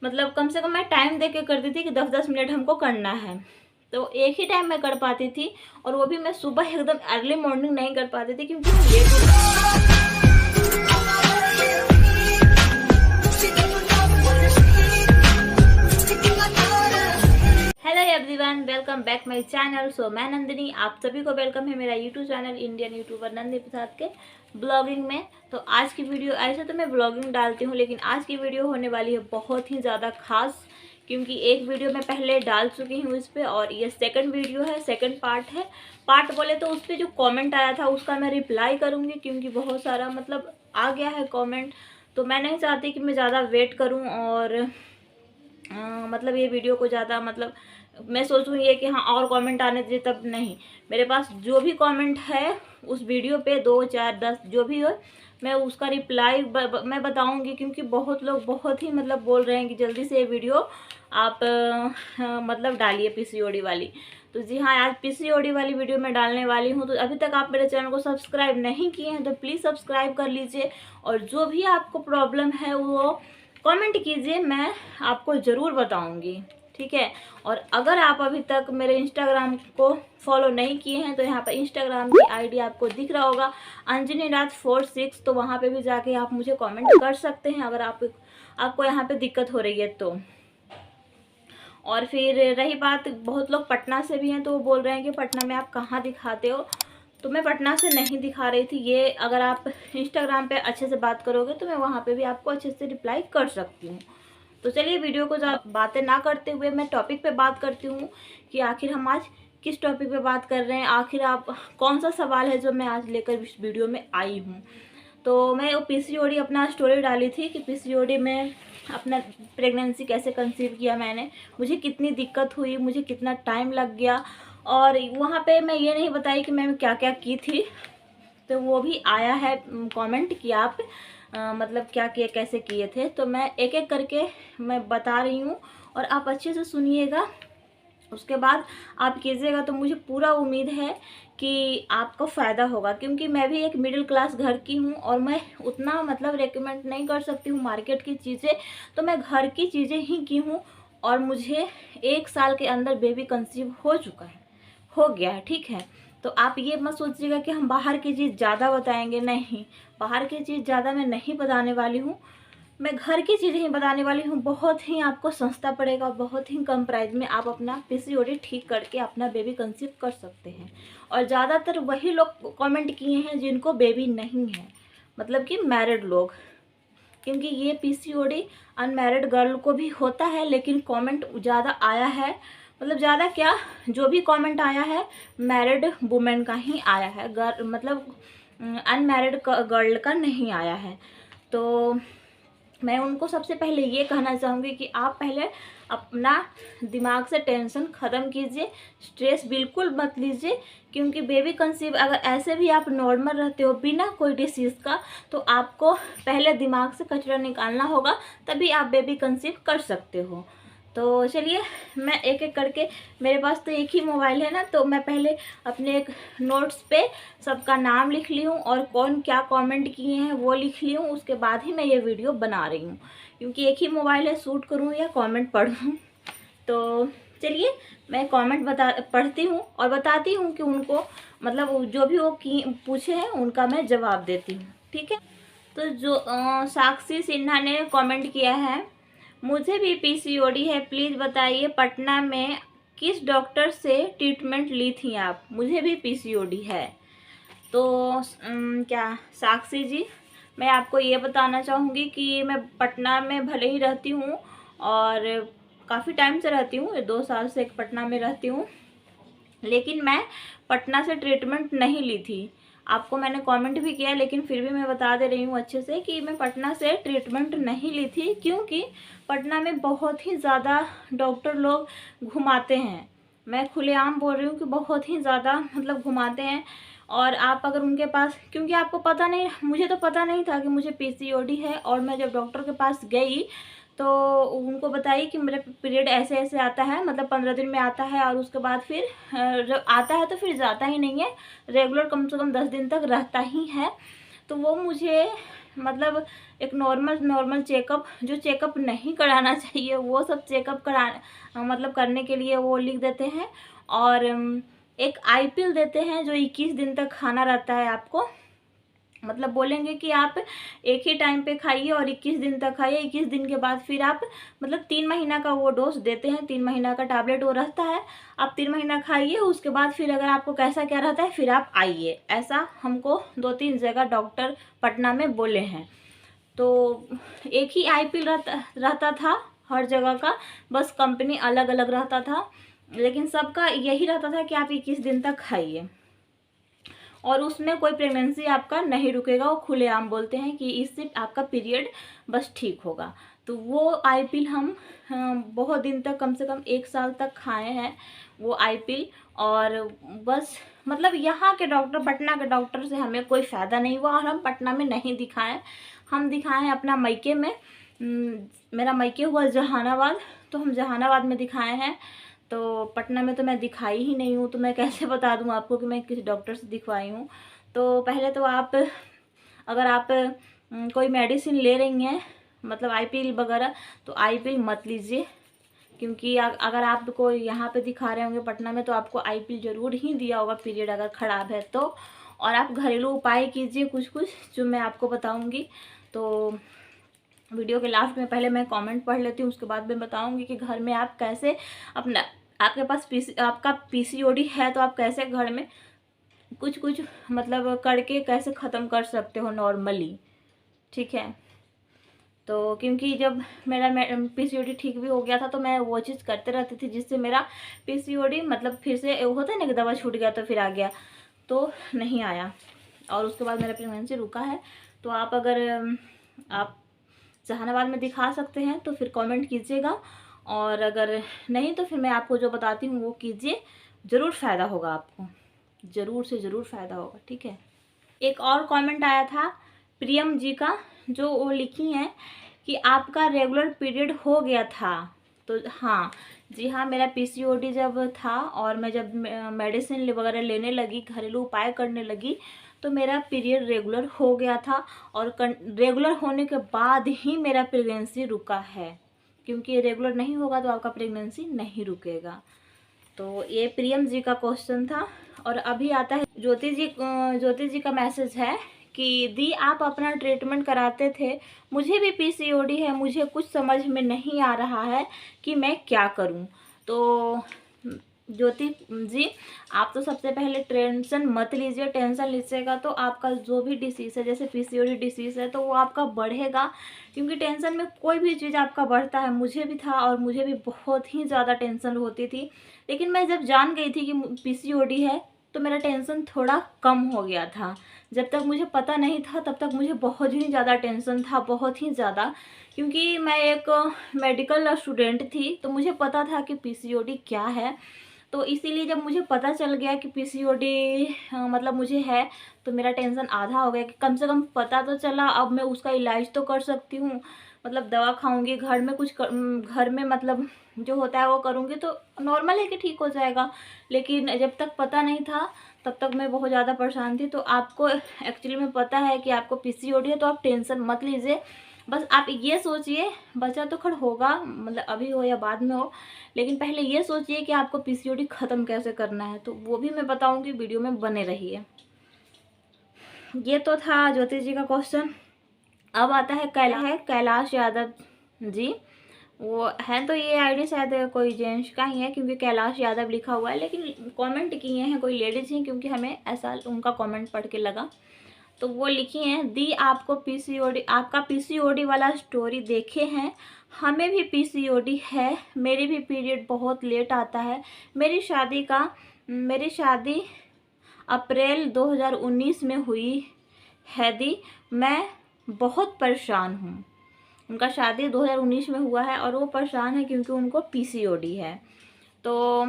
मतलब कम से कम मैं टाइम दे के करती थी कि 10-10 मिनट हमको करना है। तो एक ही टाइम मैं कर पाती थी, और वो भी मैं सुबह एकदम अर्ली मॉर्निंग नहीं कर पाती थी क्योंकि hello everyone, welcome back my channel. So मैं नंदिनी, आप सभी को वेलकम है मेरा YouTube channel Indian YouTuber Nandi Prasad के ब्लॉगिंग में। तो आज की वीडियो, ऐसे तो मैं ब्लॉगिंग डालती हूँ लेकिन आज की वीडियो होने वाली है बहुत ही ज़्यादा खास, क्योंकि एक वीडियो मैं पहले डाल चुकी हूँ इस पर, और ये सेकंड वीडियो है, सेकंड पार्ट है। पार्ट बोले तो उस पर जो कमेंट आया था उसका मैं रिप्लाई करूँगी, क्योंकि बहुत सारा मतलब आ गया है कमेंट। तो मैं नहीं चाहती कि मैं ज़्यादा वेट करूँ और मतलब ये वीडियो को ज़्यादा मतलब मैं सोचूँ ये कि हाँ और कमेंट आने दीजिए, तब नहीं। मेरे पास जो भी कमेंट है उस वीडियो पे 2, 4, 10 जो भी हो, मैं उसका रिप्लाई मैं बताऊंगी, क्योंकि बहुत लोग बहुत ही मतलब बोल रहे हैं कि जल्दी से ये वीडियो आप मतलब डालिए पीसीओडी वाली। तो जी हाँ, आज पीसीओडी वाली वीडियो मैं डालने वाली हूँ। तो अभी तक आप मेरे चैनल को सब्सक्राइब नहीं किए हैं तो प्लीज़ सब्सक्राइब कर लीजिए, और जो भी आपको प्रॉब्लम है वो कमेंट कीजिए, मैं आपको ज़रूर बताऊंगी, ठीक है। और अगर आप अभी तक मेरे इंस्टाग्राम को फॉलो नहीं किए हैं तो यहाँ पर इंस्टाग्राम की आईडी आपको दिख रहा होगा, अंजनी राज 46। तो वहाँ पे भी जाके आप मुझे कमेंट कर सकते हैं अगर आपको यहाँ पे दिक्कत हो रही है तो। और फिर रही बात, बहुत लोग पटना से भी हैं तो वो बोल रहे हैं कि पटना में आप कहाँ दिखाते हो। तो मैं पटना से नहीं दिखा रही थी ये, अगर आप इंस्टाग्राम पे अच्छे से बात करोगे तो मैं वहाँ पे भी आपको अच्छे से रिप्लाई कर सकती हूँ। तो चलिए वीडियो को ज़्यादा बातें ना करते हुए मैं टॉपिक पे बात करती हूँ कि आखिर हम आज किस टॉपिक पे बात कर रहे हैं, आखिर आप कौन सा सवाल है जो मैं आज लेकर इस वीडियो में आई हूँ। तो मैं वो पीसीओडी अपना स्टोरी डाली थी कि पीसीओडी में अपना प्रेगनेंसी कैसे कंसीव किया मैंने, मुझे कितनी दिक्कत हुई, मुझे कितना टाइम लग गया, और वहाँ पे मैं ये नहीं बताई कि मैं क्या क्या की थी। तो वो भी आया है कमेंट कि आप मतलब क्या किए, कैसे किए थे। तो मैं एक एक करके मैं बता रही हूँ और आप अच्छे से सुनिएगा, उसके बाद आप कीजिएगा। तो मुझे पूरा उम्मीद है कि आपको फ़ायदा होगा, क्योंकि मैं भी एक मिडिल क्लास घर की हूँ और मैं उतना मतलब रेकमेंड नहीं कर सकती हूँ मार्केट की चीज़ें, तो मैं घर की चीज़ें ही की हूँ। और मुझे 1 साल के अंदर बेबी कंसीव हो चुका है, हो गया है, ठीक है। तो आप ये मत सोचिएगा कि हम बाहर की चीज़ ज़्यादा बताएंगे, नहीं, बाहर की चीज़ ज़्यादा मैं नहीं बताने वाली हूँ, मैं घर की चीज़ें ही बताने वाली हूँ। बहुत ही आपको सस्ता पड़ेगा, बहुत ही कम प्राइस में आप अपना पीसीओडी ठीक करके अपना बेबी कंसीव कर सकते हैं। और ज़्यादातर वही लोग कमेंट किए हैं जिनको बेबी नहीं है, मतलब कि मैरिड लोग, क्योंकि ये पीसीओडी अनमैरिड गर्ल को भी होता है, लेकिन कमेंट ज़्यादा आया है, मतलब ज़्यादा क्या, जो भी कमेंट आया है मैरिड वुमेन का ही आया है, गर्ल मतलब अनमैरिड गर्ल का नहीं आया है। तो मैं उनको सबसे पहले ये कहना चाहूँगी कि आप पहले अपना दिमाग से टेंशन ख़त्म कीजिए, स्ट्रेस बिल्कुल मत लीजिए, क्योंकि बेबी कंसीव अगर ऐसे भी आप नॉर्मल रहते हो बिना कोई डिसीज़ का, तो आपको पहले दिमाग से कचरा निकालना होगा, तभी आप बेबी कंसीव कर सकते हो। तो चलिए मैं एक एक करके, मेरे पास तो एक ही मोबाइल है ना, तो मैं पहले अपने एक नोट्स पे सबका नाम लिख ली हूँ और कौन क्या कमेंट किए हैं वो लिख ली हूँ, उसके बाद ही मैं ये वीडियो बना रही हूँ, क्योंकि एक ही मोबाइल है, शूट करूँ या कमेंट पढ़ूँ। तो चलिए मैं कमेंट पढ़ती हूँ और बताती हूँ कि उनको मतलब जो भी वो पूछे हैं उनका मैं जवाब देती हूँ, ठीक है। तो जो साक्षी सिन्हा ने कमेंट किया है, मुझे भी पीसीओडी है, प्लीज़ बताइए पटना में किस डॉक्टर से ट्रीटमेंट ली थी आप, मुझे भी पीसीओडी है। तो क्या साक्षी जी, मैं आपको ये बताना चाहूँगी कि मैं पटना में भले ही रहती हूँ और काफ़ी टाइम से रहती हूँ, 2 साल से पटना में रहती हूँ, लेकिन मैं पटना से ट्रीटमेंट नहीं ली थी। आपको मैंने कमेंट भी किया, लेकिन फिर भी मैं बता दे रही हूँ अच्छे से कि मैं पटना से ट्रीटमेंट नहीं ली थी, क्योंकि पटना में बहुत ही ज़्यादा डॉक्टर लोग घुमाते हैं। मैं खुलेआम बोल रही हूँ कि बहुत ही ज़्यादा मतलब घुमाते हैं। और आप अगर उनके पास, क्योंकि आपको पता नहीं, मुझे तो पता नहीं था कि मुझे पीसीओडी है, और मैं जब डॉक्टर के पास गई तो उनको बताई कि मेरा पीरियड ऐसे ऐसे आता है, मतलब 15 दिन में आता है, और उसके बाद फिर जब आता है तो फिर जाता ही नहीं है, रेगुलर कम से कम 10 दिन तक रहता ही है। तो वो मुझे मतलब एक नॉर्मल चेकअप, जो चेकअप नहीं कराना चाहिए वो सब चेकअप मतलब करने के लिए वो लिख देते हैं। और एक आई पिल देते हैं जो 21 दिन तक खाना रहता है आपको, मतलब बोलेंगे कि आप एक ही टाइम पे खाइए और 21 दिन तक खाइए। 21 दिन के बाद फिर आप, मतलब 3 महीना का वो डोज देते हैं, 3 महीना का टैबलेट वो रहता है। आप 3 महीना खाइए, उसके बाद फिर अगर आपको कैसा क्या रहता है फिर आप आइए। ऐसा हमको 2-3 जगह डॉक्टर पटना में बोले हैं। तो एक ही आई पिल रहता था हर जगह का, बस कंपनी अलग अलग रहता था, लेकिन सबका यही रहता था कि आप 21 दिन तक खाइए और उसमें कोई प्रेगनेंसी आपका नहीं रुकेगा। वो खुलेआम बोलते हैं कि इससे आपका पीरियड बस ठीक होगा। तो वो आई पिल हम बहुत दिन तक, कम से कम 1 साल तक खाए हैं वो आई पिल। और बस मतलब यहाँ के डॉक्टर, पटना के डॉक्टर से हमें कोई फ़ायदा नहीं हुआ और हम पटना में नहीं दिखाएं। हम दिखाए हैं अपना मायके में। मेरा मायके हुआ जहानाबाद, तो हम जहानाबाद में दिखाए हैं। तो पटना में तो मैं दिखाई ही नहीं हूँ, तो मैं कैसे बता दूँ आपको कि मैं किस डॉक्टर से दिखवाई हूँ। तो पहले तो आप, अगर आप कोई मेडिसिन ले रही हैं, मतलब आई पिल वगैरह, तो आई पिल मत लीजिए, क्योंकि अगर आपको यहाँ पे दिखा रहे होंगे पटना में तो आपको आई पिल ज़रूर ही दिया होगा पीरियड अगर ख़राब है तो। और आप घरेलू उपाय कीजिए कुछ कुछ जो मैं आपको बताऊँगी। तो वीडियो के लास्ट में पहले मैं कमेंट पढ़ लेती हूँ, उसके बाद मैं बताऊंगी कि घर में आप कैसे अपना, आपके पास आपका पीसीओडी है तो आप कैसे घर में कुछ कुछ मतलब करके कैसे ख़त्म कर सकते हो नॉर्मली, ठीक है। तो क्योंकि जब मेरा पीसीओडी ठीक भी हो गया था तो मैं वो चीज़ करते रहती थी जिससे मेरा पीसीओडी मतलब फिर से होता है ना कि दवा छूट गया तो फिर आ गया, तो नहीं आया। और उसके बाद मेरा प्रेगनेंसी रुका है। तो आप अगर आप जहानाबाद में दिखा सकते हैं तो फिर कमेंट कीजिएगा, और अगर नहीं तो फिर मैं आपको जो बताती हूँ वो कीजिए, ज़रूर फ़ायदा होगा आपको, ज़रूर से ज़रूर फ़ायदा होगा, ठीक है। एक और कमेंट आया था प्रियम जी का, जो वो लिखी हैं कि आपका रेगुलर पीरियड हो गया था। तो हाँ जी हाँ, मेरा पीसीओडी जब था और मैं जब मेडिसिन वगैरह लेने लगी, घरेलू उपाय करने लगी, तो मेरा पीरियड रेगुलर हो गया था। और रेगुलर होने के बाद ही मेरा प्रेगनेंसी रुका है, क्योंकि रेगुलर नहीं होगा तो आपका प्रेगनेंसी नहीं रुकेगा। तो ये प्रियम जी का क्वेश्चन था। और अभी आता है ज्योति जी का मैसेज है कि दी आप अपना ट्रीटमेंट कराते थे, मुझे भी पीसीओडी है, मुझे कुछ समझ में नहीं आ रहा है कि मैं क्या करूं। तो ज्योति जी, आप तो सबसे पहले टेंशन मत लीजिए। टेंशन लीजिएगा तो आपका जो भी डिसीज़ है, जैसे पीसीओडी डिसीज़ है, तो वो आपका बढ़ेगा, क्योंकि टेंशन में कोई भी चीज़ आपका बढ़ता है। मुझे भी था और मुझे भी बहुत ही ज़्यादा टेंशन होती थी, लेकिन मैं जब जान गई थी कि पीसीओडी है तो मेरा टेंशन थोड़ा कम हो गया था। जब तक मुझे पता नहीं था तब तक मुझे बहुत ही ज़्यादा टेंशन था, बहुत ही ज़्यादा, क्योंकि मैं एक मेडिकल स्टूडेंट थी तो मुझे पता था कि पीसीओडी क्या है। तो इसीलिए जब मुझे पता चल गया कि पीसीओडी मतलब मुझे है, तो मेरा टेंशन आधा हो गया कि कम से कम पता तो चला, अब मैं उसका इलाज तो कर सकती हूँ। मतलब दवा खाऊंगी, घर में कुछ घर में मतलब जो होता है वो करूँगी तो नॉर्मल है कि ठीक हो जाएगा। लेकिन जब तक पता नहीं था तब तक मैं बहुत ज़्यादा परेशान थी। तो आपको एक्चुअली में पता है कि आपको पीसीओडी है तो आप टेंशन मत लीजिए। बस आप ये सोचिए, बच्चा तो खैर होगा, मतलब अभी हो या बाद में हो, लेकिन पहले ये सोचिए कि आपको पीसीओडी ख़त्म कैसे करना है, तो वो भी मैं बताऊंगी, वीडियो में बने रहिए। ये तो था ज्योति जी का क्वेश्चन। अब आता है कैलाश यादव जी। वो है तो ये आईडी शायद कोई जेंट्स का ही है, क्योंकि कैलाश यादव लिखा हुआ है, लेकिन कमेंट किए हैं कोई लेडीज ही, क्योंकि हमें ऐसा उनका कमेंट पढ़ के लगा। तो वो लिखी हैं, दी आपको पीसीओडी, आपका पीसीओडी वाला स्टोरी देखे हैं, हमें भी पीसीओडी है, मेरी भी पीरियड बहुत लेट आता है। मेरी शादी अप्रैल 2019 में हुई है दी, मैं बहुत परेशान हूँ। उनका शादी 2019 में हुआ है और वो परेशान है क्योंकि उनको पीसीओडी है। तो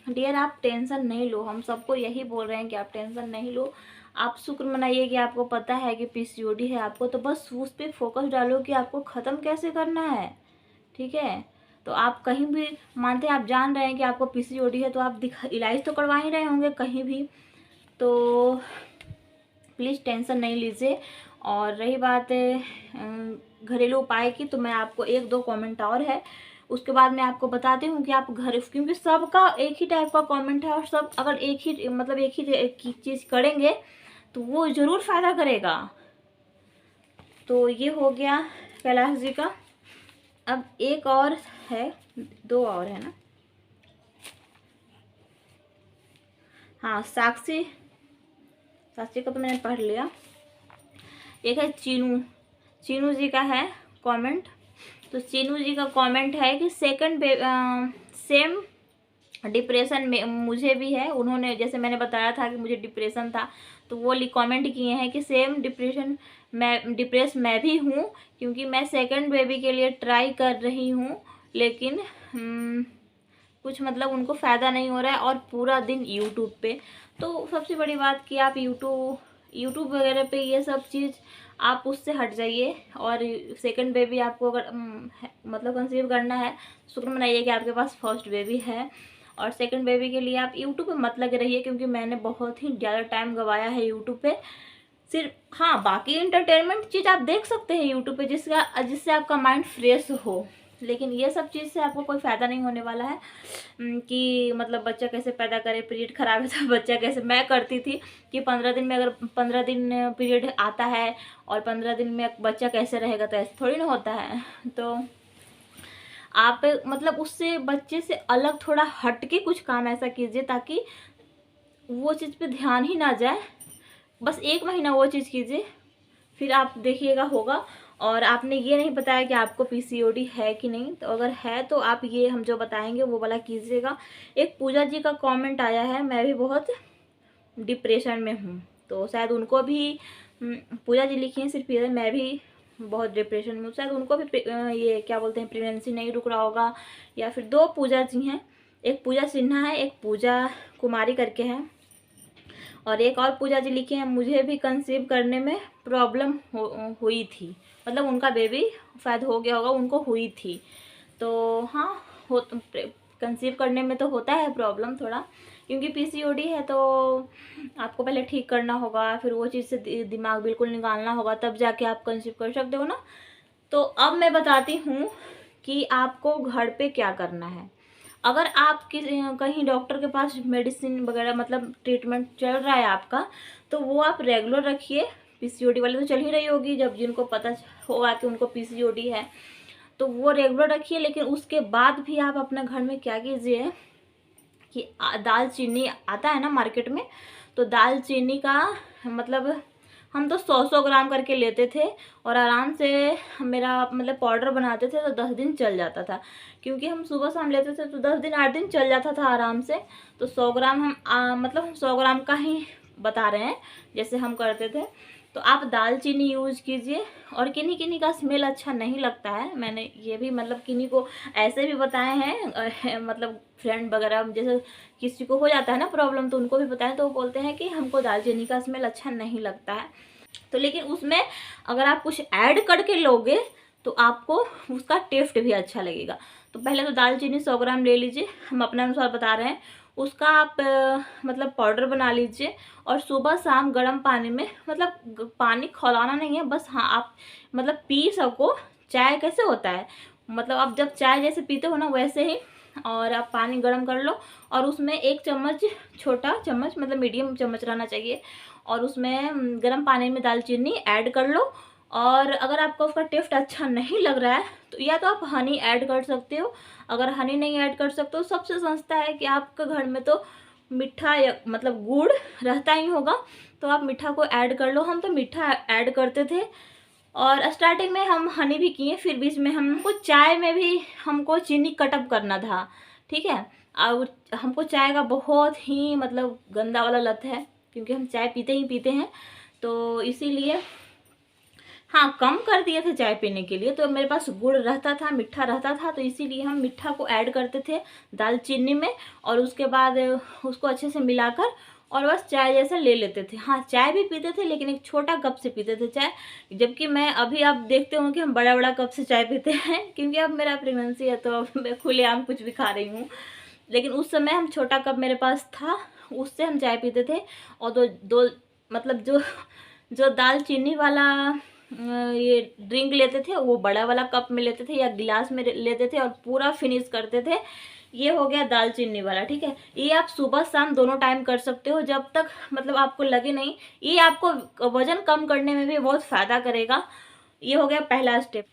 डियर आप टेंशन नहीं लो, हम सबको यही बोल रहे हैं कि आप टेंशन नहीं लो। आप शुक्र मनाइए कि आपको पता है कि पीसीओडी है आपको, तो बस उस पर फोकस डालो कि आपको ख़त्म कैसे करना है, ठीक है। तो आप कहीं भी मानते हैं, आप जान रहे हैं कि आपको पीसीओडी है तो आप इलाज तो करवा ही रहे होंगे कहीं भी। तो प्लीज़ टेंशन नहीं लीजिए। और रही बात घरेलू उपाय की, तो मैं आपको 1-2 कमेंट और है, उसके बाद मैं आपको बताती हूँ कि आप घर, क्योंकि सबका एक ही टाइप का कमेंट है और सब अगर एक ही मतलब एक ही चीज़ करेंगे तो वो ज़रूर फ़ायदा करेगा। तो ये हो गया कैलाश जी का। अब एक और है, 2 और है ना, हाँ साक्षी का तो मैंने पढ़ लिया। एक है चीनू जी का है कमेंट। तो चीनू जी का कमेंट है कि सेम डिप्रेशन में मुझे भी है। उन्होंने, जैसे मैंने बताया था कि मुझे डिप्रेशन था, तो वो कमेंट किए हैं कि सेम डिप्रेस मैं भी हूँ, क्योंकि मैं सेकंड बेबी के लिए ट्राई कर रही हूँ, लेकिन कुछ मतलब उनको फ़ायदा नहीं हो रहा है, और पूरा दिन यूट्यूब पे। तो सबसे बड़ी बात कि आप यूट्यूब वगैरह पे ये सब चीज़ आप उससे हट जाइए। और सेकंड बेबी आपको अगर मतलब कंसीव करना है, शुक्र मनाइए कि आपके पास फर्स्ट बेबी है। और सेकंड बेबी के लिए आप यूट्यूब पे मत लगे रहिए, क्योंकि मैंने बहुत ही ज़्यादा टाइम गवाया है यूट्यूब पे। सिर्फ हाँ, बाकी इंटरटेनमेंट चीज़ आप देख सकते हैं यूट्यूब पे, जिससे आपका माइंड फ्रेश हो, लेकिन ये सब चीज़ से आपको कोई फ़ायदा नहीं होने वाला है। कि मतलब बच्चा कैसे पैदा करे, पीरियड खराब है तो बच्चा कैसे, मैं करती थी कि 15 दिन में, अगर 15 दिन पीरियड आता है और 15 दिन में बच्चा कैसे रहेगा, तो ऐसे थोड़ी ना होता है। तो आप मतलब उससे, बच्चे से अलग थोड़ा हट के कुछ काम ऐसा कीजिए ताकि वो चीज़ पे ध्यान ही ना जाए। बस 1 महीना वो चीज़ कीजिए, फिर आप देखिएगा होगा। और आपने ये नहीं बताया कि आपको पीसीओडी है कि नहीं, तो अगर है तो आप ये हम जो बताएंगे वो वाला कीजिएगा। एक पूजा जी का कमेंट आया है, मैं भी बहुत डिप्रेशन में हूँ, तो शायद उनको भी पूजा जी लिखी हैं सिर्फ ये, मैं भी बहुत डिप्रेशन में हूँ, शायद उनको भी ये क्या बोलते हैं, प्रेगनेंसी नहीं रुक रहा होगा। या फिर 2 पूजा जी हैं, एक पूजा सिन्हा है, एक पूजा कुमारी करके है, और एक और पूजा जी लिखे हैं, मुझे भी कंसीव करने में प्रॉब्लम हुई थी, मतलब उनका बेबी शायद हो गया होगा, उनको हुई थी। तो हाँ, हो कंसीव करने में तो होता है प्रॉब्लम थोड़ा, क्योंकि पीसीओडी है, तो आपको पहले ठीक करना होगा, फिर वो चीज़ से दिमाग बिल्कुल निकालना होगा, तब जाके आप कंसीव कर सकते हो ना। तो अब मैं बताती हूँ कि आपको घर पे क्या करना है। अगर आप कहीं डॉक्टर के पास मेडिसिन वगैरह मतलब ट्रीटमेंट चल रहा है आपका, तो वो आप रेगुलर रखिए। पीसीओडी वाले तो चल ही रही होगी, जब जिनको पता होगा कि उनको पीसीओडी है तो वो रेगुलर रखिए। लेकिन उसके बाद भी आप अपने घर में क्या कीजिए कि दालचीनी आता है ना मार्केट में, तो दालचीनी का मतलब हम तो 100-100 ग्राम करके लेते थे, और आराम से मेरा मतलब पाउडर बनाते थे तो 10 दिन चल जाता था, क्योंकि हम सुबह शाम लेते थे तो 10 दिन 8 दिन चल जाता था आराम से। तो 100 ग्राम हम मतलब हम 100 ग्राम का ही बता रहे हैं जैसे हम करते थे। तो आप दालचीनी यूज कीजिए। और किन्हीं का स्मेल अच्छा नहीं लगता है, मैंने ये भी मतलब किन्हीं को ऐसे भी बताए हैं मतलब फ्रेंड वगैरह, जैसे किसी को हो जाता है ना प्रॉब्लम, तो उनको भी बताएं तो वो बोलते हैं कि हमको दालचीनी का स्मेल अच्छा नहीं लगता है। तो लेकिन उसमें अगर आप कुछ ऐड करके लोगे तो आपको उसका टेस्ट भी अच्छा लगेगा। तो पहले तो दालचीनी 100 ग्राम ले लीजिए, हम अपने अनुसार बता रहे हैं। उसका आप मतलब पाउडर बना लीजिए, और सुबह शाम गर्म पानी में, मतलब पानी खौलाना नहीं है, बस हाँ आप मतलब पी सको। चाय कैसे होता है, मतलब आप जब चाय जैसे पीते हो ना वैसे ही, और आप पानी गर्म कर लो, और उसमें 1 चम्मच, छोटा चम्मच मतलब मीडियम चम्मच रहना चाहिए, और उसमें गर्म पानी में दालचीनी ऐड कर लो। और अगर आपको उसका टेस्ट अच्छा नहीं लग रहा है तो या तो आप हनी ऐड कर सकते हो। अगर हनी नहीं ऐड कर सकते हो, सबसे सस्ता है कि आपके घर में तो मीठा या मतलब गुड़ रहता ही होगा, तो आप मीठा को ऐड कर लो। हम तो मीठा ऐड करते थे, और स्टार्टिंग में हम हनी भी किए, फिर बीच में हमको चाय में भी हमको चीनी कटअप करना था, ठीक है। और हमको चाय का बहुत ही मतलब गंदा वाला लत है, क्योंकि हम चाय पीते ही पीते हैं, तो इसीलिए हाँ कम कर दिए थे चाय पीने के लिए। तो मेरे पास गुड़ रहता था, मीठा रहता था, तो इसीलिए हम मीठा को ऐड करते थे दालचीनी में, और उसके बाद उसको अच्छे से मिलाकर और बस चाय जैसा ले लेते थे। हाँ चाय भी पीते थे, लेकिन एक छोटा कप से पीते थे चाय, जबकि मैं अभी आप देखते हो कि हम बड़ा बड़ा कप से चाय पीते हैं, क्योंकि अब मेरा प्रेगनेंसी है तो अब मैं खुलेआम कुछ भी खा रही हूँ। लेकिन उस समय हम छोटा कप मेरे पास था, उससे हम चाय पीते थे। और दो दो मतलब जो जो दालचीनी वाला ये ड्रिंक लेते थे वो बड़ा वाला कप में लेते थे या गिलास में लेते थे और पूरा फिनिश करते थे। ये हो गया दालचीनी वाला, ठीक है। ये आप सुबह शाम दोनों टाइम कर सकते हो, जब तक मतलब आपको लगे नहीं। ये आपको वजन कम करने में भी बहुत फ़ायदा करेगा। ये हो गया पहला स्टेप।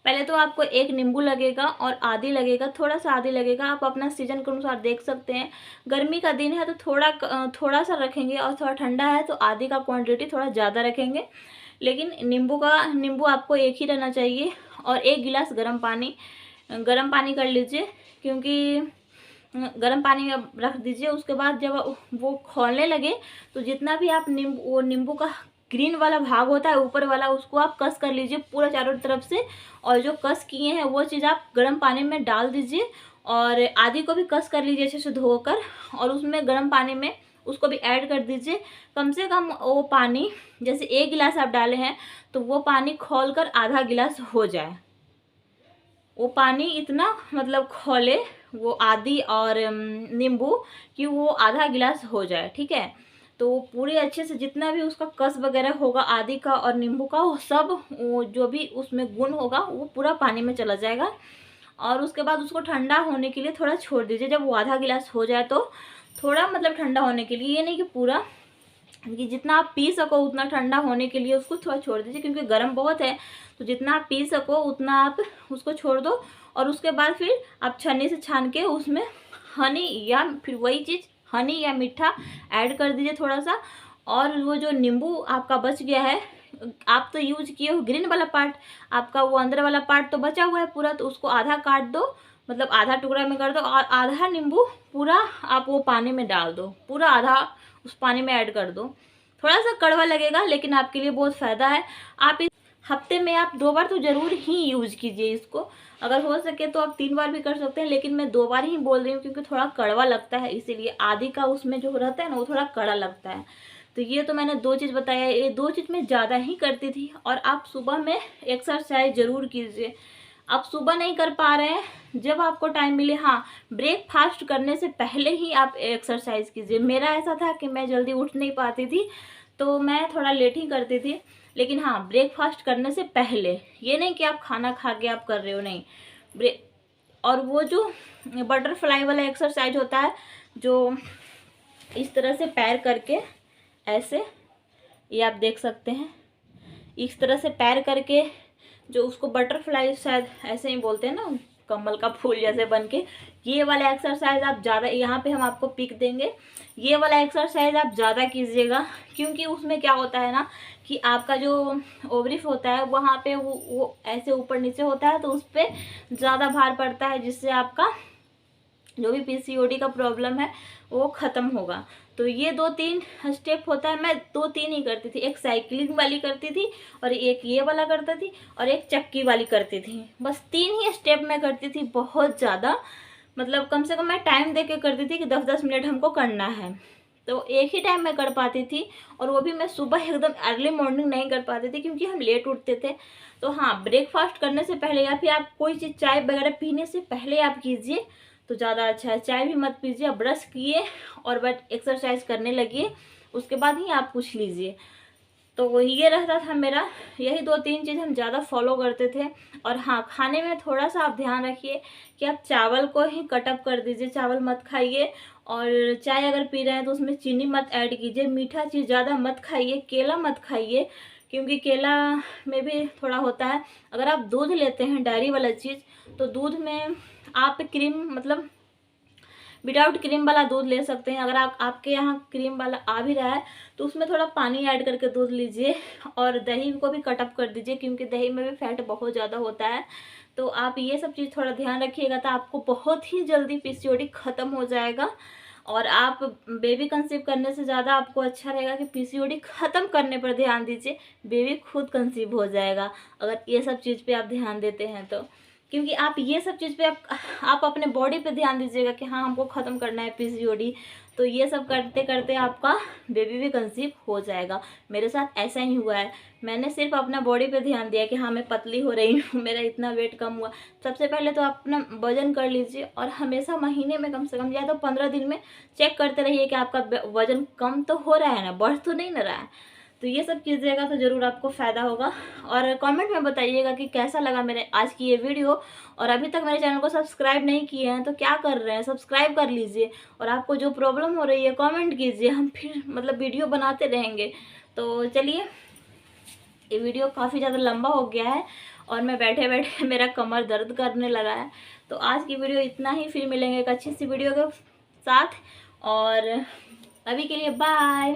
पहले तो आपको एक नींबू लगेगा और आदि लगेगा, थोड़ा सा आदि लगेगा। आप अपना सीजन के अनुसार देख सकते हैं। गर्मी का दिन है तो थोड़ा सा रखेंगे और थोड़ा ठंडा है तो आदि का क्वांटिटी थोड़ा ज़्यादा रखेंगे। लेकिन नींबू आपको एक ही रहना चाहिए। और 1 गिलास गर्म पानी कर लीजिए, क्योंकि गर्म पानी में रख दीजिए। उसके बाद जब वो खौलने लगे तो जितना भी आप नींबू का ग्रीन वाला भाग होता है ऊपर वाला, उसको आप कस कर लीजिए पूरा चारों तरफ से। और जो कस किए हैं वो चीज़ आप गर्म पानी में डाल दीजिए और आदि को भी कस कर लीजिए अच्छे से धोकर, और उसमें गर्म पानी में उसको भी ऐड कर दीजिए। कम से कम वो पानी, जैसे 1 गिलास आप डाले हैं तो वो पानी खौलकर आधा गिलास हो जाए। वो पानी इतना मतलब खौले वो आदि और नींबू कि वो आधा गिलास हो जाए, ठीक है। तो पूरे अच्छे से जितना भी उसका कस वगैरह होगा आदि का और नींबू का, वो सब वो जो भी उसमें गुण होगा वो पूरा पानी में चला जाएगा। और उसके बाद उसको ठंडा होने के लिए थोड़ा छोड़ दीजिए। जब वो आधा गिलास हो जाए तो थोड़ा मतलब ठंडा होने के लिए, ये नहीं कि पूरा, कि जितना आप पी सको उतना ठंडा होने के लिए उसको थोड़ा छोड़ दीजिए, क्योंकि गर्म बहुत है। तो जितना आप पी सको उतना आप उसको छोड़ दो। और उसके बाद फिर आप छन्नी से छान के उसमें हनी या फिर वही चीज़ हनी या मीठा ऐड कर दीजिए थोड़ा सा। और वो जो नींबू आपका बच गया है, आप तो यूज किए हो ग्रीन वाला पार्ट, आपका वो अंदर वाला पार्ट तो बचा हुआ है पूरा, तो उसको आधा काट दो, मतलब आधा टुकड़ा में कर दो और आधा नींबू पूरा आप वो पानी में डाल दो, पूरा आधा उस पानी में ऐड कर दो। थोड़ा सा कड़वा लगेगा लेकिन आपके लिए बहुत फ़ायदा है। आप इस हफ्ते में आप 2 बार तो ज़रूर ही यूज कीजिए इसको। अगर हो सके तो आप 3 बार भी कर सकते हैं, लेकिन मैं 2 बार ही बोल रही हूँ क्योंकि थोड़ा कड़वा लगता है, इसीलिए आदि का उसमें जो रहता है ना वो थोड़ा कड़ा लगता है। तो ये तो मैंने 2 चीज़ बताया, ये 2 चीज़ मैं ज़्यादा ही करती थी। और आप सुबह में एक्सरसाइज ज़रूर कीजिए। आप सुबह नहीं कर पा रहे हैं, जब आपको टाइम मिले, हाँ ब्रेकफास्ट करने से पहले ही आप एक्सरसाइज कीजिए। मेरा ऐसा था कि मैं जल्दी उठ नहीं पाती थी तो मैं थोड़ा लेट ही करती थी, लेकिन हाँ ब्रेकफास्ट करने से पहले, ये नहीं कि आप खाना खा के आप कर रहे हो, नहीं ब्रेक। और वो जो बटरफ्लाई वाला एक्सरसाइज होता है, जो इस तरह से पैर करके ऐसे, ये आप देख सकते हैं, इस तरह से पैर करके, जो उसको बटरफ्लाई शायद ऐसे ही बोलते हैं ना, कमल का फूल जैसे बन के, ये वाला एक्सरसाइज आप ज़्यादा, यहाँ पे हम आपको पिक देंगे, ये वाला एक्सरसाइज आप ज़्यादा कीजिएगा। क्योंकि उसमें क्या होता है ना कि आपका जो ओवरिफ होता है वहाँ पे वो ऐसे ऊपर नीचे होता है, तो उस पर ज़्यादा भार पड़ता है, जिससे आपका जो भी पीसीओडी का प्रॉब्लम है वो ख़त्म होगा। तो ये 2-3 स्टेप होता है। मैं 2-3 ही करती थी, एक साइकिलिंग वाली करती थी और एक ये वाला करती थी और एक चक्की वाली करती थी। बस 3 ही स्टेप मैं करती थी, बहुत ज़्यादा मतलब कम से कम मैं टाइम दे के करती थी कि 10-10 मिनट हमको करना है। तो एक ही टाइम मैं कर पाती थी, और वो भी मैं सुबह एकदम अर्ली मॉर्निंग नहीं कर पाती थी क्योंकि हम लेट उठते थे। तो हाँ, ब्रेकफास्ट करने से पहले या फिर आप कोई चीज़ चाय वगैरह पीने से पहले आप कीजिए तो ज़्यादा अच्छा है। चाय भी मत पीजिए, आप ब्रश किए और बट एक्सरसाइज करने लगिए, उसके बाद ही आप कुछ लीजिए। तो ये रहता था मेरा, यही 2-3 चीज़ हम ज़्यादा फॉलो करते थे। और हाँ, खाने में थोड़ा सा आप ध्यान रखिए कि आप चावल को ही कट अप कर दीजिए, चावल मत खाइए। और चाय अगर पी रहे हैं तो उसमें चीनी मत ऐड कीजिए, मीठा चीज़ ज़्यादा मत खाइए, केला मत खाइए क्योंकि केला में भी थोड़ा होता है। अगर आप दूध लेते हैं डेयरी वाला चीज़, तो दूध में आप क्रीम मतलब विदाउट क्रीम वाला दूध ले सकते हैं। अगर आपके यहाँ क्रीम वाला आ भी रहा है तो उसमें थोड़ा पानी ऐड करके दूध लीजिए। और दही को भी कट अप कर दीजिए क्योंकि दही में भी फैट बहुत ज़्यादा होता है। तो आप ये सब चीज़ थोड़ा ध्यान रखिएगा तो आपको बहुत ही जल्दी पीसीओडी ख़त्म हो जाएगा। और आप बेबी कंसीव करने से ज़्यादा आपको अच्छा रहेगा कि पीसीओडी ख़त्म करने पर ध्यान दीजिए, बेबी खुद कंसीव हो जाएगा अगर ये सब चीज़ पे आप ध्यान देते हैं तो। क्योंकि आप ये सब चीज़ पे आप अपने बॉडी पे ध्यान दीजिएगा कि हाँ हमको ख़त्म करना है पीसीओडी, तो ये सब करते करते आपका बेबी भी कंसीव हो जाएगा। मेरे साथ ऐसा ही हुआ है, मैंने सिर्फ अपना बॉडी पे ध्यान दिया कि हाँ मैं पतली हो रही हूँ, मेरा इतना वेट कम हुआ। सबसे पहले तो आप अपना वजन कर लीजिए और हमेशा महीने में कम से कम या तो 15 दिन में चेक करते रहिए कि आपका वजन कम तो हो रहा है ना, बढ़ तो नहीं ना रहा है। तो ये सब कीजिएगा तो ज़रूर आपको फ़ायदा होगा। और कमेंट में बताइएगा कि कैसा लगा मेरे आज की ये वीडियो। और अभी तक मेरे चैनल को सब्सक्राइब नहीं किए हैं तो क्या कर रहे हैं, सब्सक्राइब कर लीजिए। और आपको जो प्रॉब्लम हो रही है कमेंट कीजिए, हम फिर मतलब वीडियो बनाते रहेंगे। तो चलिए, ये वीडियो काफ़ी ज़्यादा लंबा हो गया है और मैं बैठे बैठे मेरा कमर दर्द करने लगा है। तो आज की वीडियो इतना ही, फिर मिलेंगे एक अच्छी सी वीडियो के साथ। और अभी के लिए बाय।